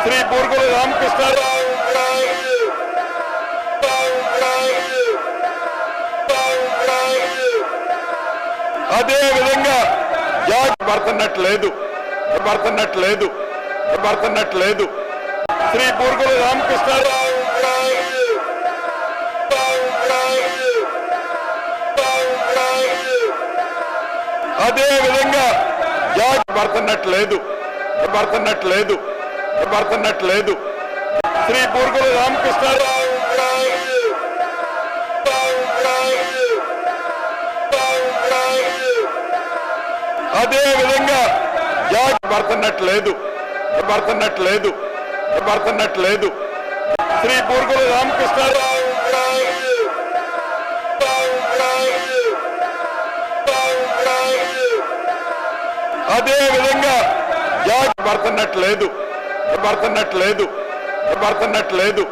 శ్రీ బూర్గుల రామకృష్ణారావు అదే విధంగా భర్తన్నట్లేదు శ్రీ బూర్గుల రామకృష్ణారావు అదే విధంగా భర్తన్నట్లేదు శ్రీ బూర్గుల రామకృష్ణారావు అదే విధంగా భర్తన్నట్లేదు శ్రీ బూర్గుల రామకృష్ణారావు అదే విధంగా భర్తన్నట్లేదు